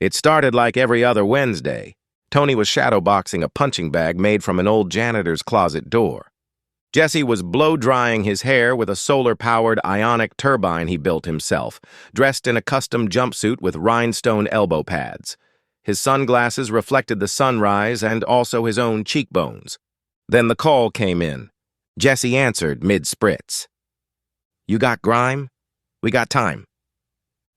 It started like every other Wednesday. Tony was shadowboxing a punching bag made from an old janitor's closet door. Jesse was blow-drying his hair with a solar-powered ionic turbine he built himself, dressed in a custom jumpsuit with rhinestone elbow pads. His sunglasses reflected the sunrise and also his own cheekbones. Then the call came in. Jesse answered mid-spritz. "You got grime? We got time."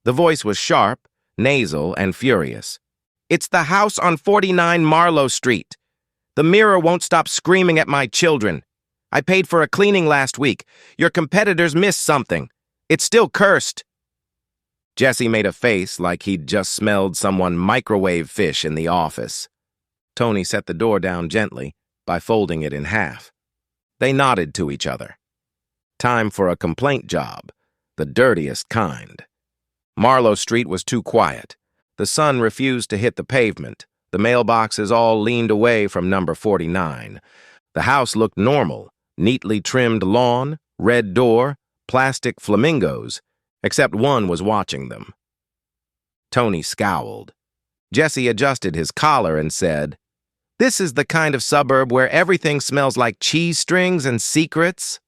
The voice was sharp, nasal, and furious. "It's the house on 49 Marlow Street. The mirror won't stop screaming at my children. I paid for a cleaning last week. Your competitors missed something. It's still cursed." Jesse made a face like he'd just smelled someone microwave fish in the office. Tony set the door down gently by folding it in half. They nodded to each other. Time for a complaint job, the dirtiest kind. Marlow Street was too quiet. The sun refused to hit the pavement. The mailboxes all leaned away from number 49. The house looked normal. Neatly trimmed lawn, red door, plastic flamingos, except one was watching them. Tony scowled. Jesse adjusted his collar and said, "This is the kind of suburb where everything smells like cheese strings and secrets."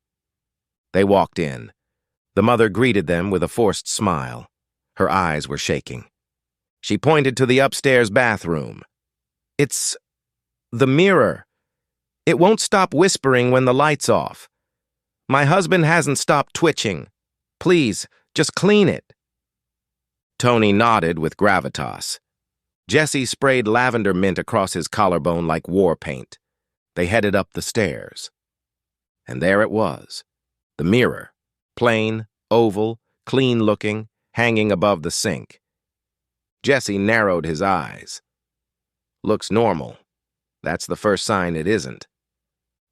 They walked in. The mother greeted them with a forced smile. Her eyes were shaking. She pointed to the upstairs bathroom. "It's the mirror. It won't stop whispering when the light's off. My husband hasn't stopped twitching. Please, just clean it." Tony nodded with gravitas. Jesse sprayed lavender mint across his collarbone like war paint. They headed up the stairs. And there it was. The mirror. Plain, oval, clean-looking, hanging above the sink. Jesse narrowed his eyes. "Looks normal. That's the first sign it isn't."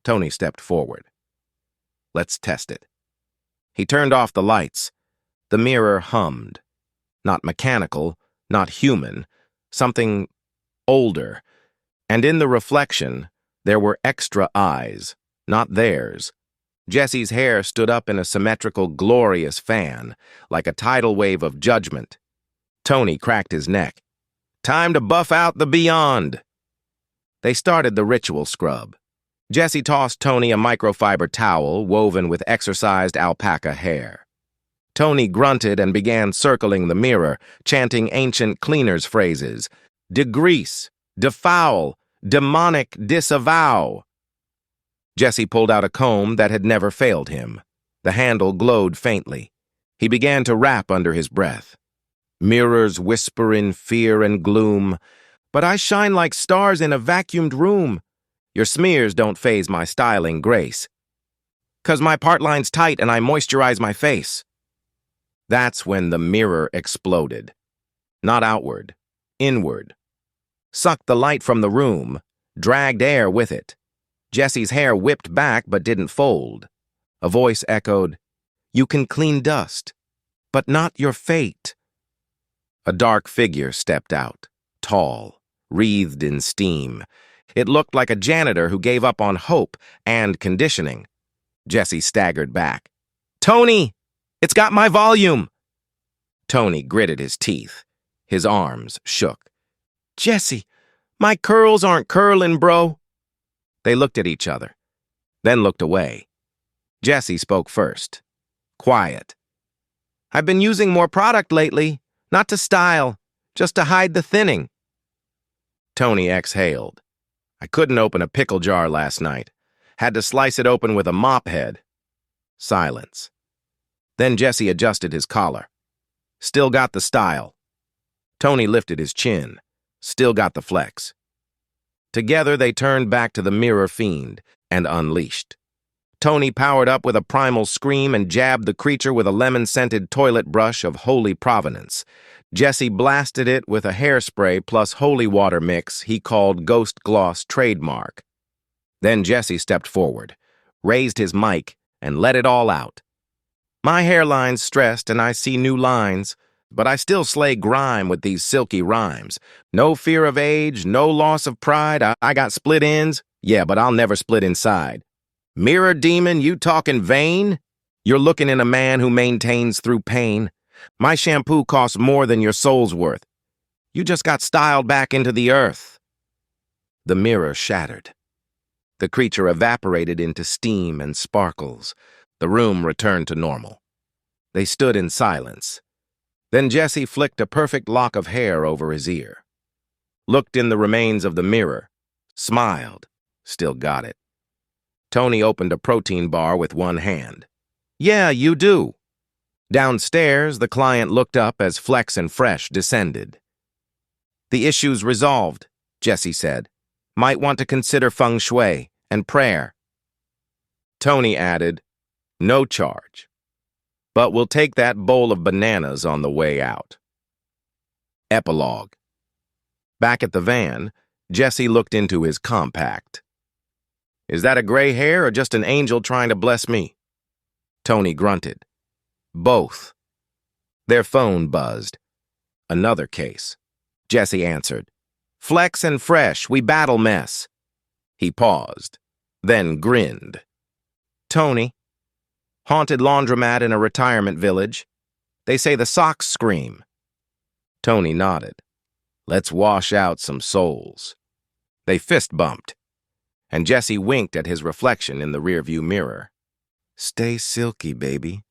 Tony stepped forward. "Let's test it." He turned off the lights. The mirror hummed. Not mechanical, not human, something older. And in the reflection, there were extra eyes, not theirs. Jesse's hair stood up in a symmetrical, glorious fan, like a tidal wave of judgment. Tony cracked his neck. "Time to buff out the beyond." They started the ritual scrub. Jesse tossed Tony a microfiber towel woven with exercised alpaca hair. Tony grunted and began circling the mirror, chanting ancient cleaner's phrases. "Degrease, defoul, demonic disavow." Jesse pulled out a comb that had never failed him. The handle glowed faintly. He began to rap under his breath. "Mirrors whisper in fear and gloom, but I shine like stars in a vacuumed room. Your smears don't faze my styling grace. 'Cause my part line's tight and I moisturize my face." That's when the mirror exploded. Not outward, inward. Sucked the light from the room, dragged air with it. Jesse's hair whipped back but didn't fold. A voice echoed, "You can clean dust, but not your fate." A dark figure stepped out, tall, wreathed in steam. It looked like a janitor who gave up on hope and conditioning. Jesse staggered back. "Tony! It's got my volume!" Tony gritted his teeth. His arms shook. "Jesse, my curls aren't curling, bro." They looked at each other, then looked away. Jesse spoke first. Quiet. "I've been using more product lately, not to style, just to hide the thinning." Tony exhaled. "I couldn't open a pickle jar last night. Had to slice it open with a mop head." Silence. Then Jesse adjusted his collar. "Still got the style." Tony lifted his chin. "Still got the flex." Together they turned back to the mirror fiend and unleashed. Tony powered up with a primal scream and jabbed the creature with a lemon-scented toilet brush of holy provenance. Jesse blasted it with a hairspray plus holy water mix he called Ghost Gloss Trademark. Then Jesse stepped forward, raised his mic, and let it all out. "My hairline's stressed and I see new lines, but I still slay grime with these silky rhymes. No fear of age, no loss of pride. I got split ends, yeah, but I'll never split inside. Mirror demon, you talking vain? You're looking in a man who maintains through pain. My shampoo costs more than your soul's worth. You just got styled back into the earth." The mirror shattered. The creature evaporated into steam and sparkles. The room returned to normal. They stood in silence. Then Jesse flicked a perfect lock of hair over his ear, looked in the remains of the mirror, smiled, still got it. Tony opened a protein bar with one hand. "Yeah, you do." Downstairs, the client looked up as Flex and Fresh descended. "The issue's resolved," Jesse said. "Might want to consider feng shui and prayer." Tony added, "No charge. But we'll take that bowl of bananas on the way out." Epilogue. Back at the van, Jesse looked into his compact. "Is that a gray hair or just an angel trying to bless me?" Tony grunted. "Both." Their phone buzzed. Another case. Jesse answered. "Flex and Fresh, we battle mess." He paused, then grinned. "Tony, haunted laundromat in a retirement village. They say the socks scream." Tony nodded. "Let's wash out some souls." They fist bumped, and Jesse winked at his reflection in the rearview mirror. "Stay silky, baby."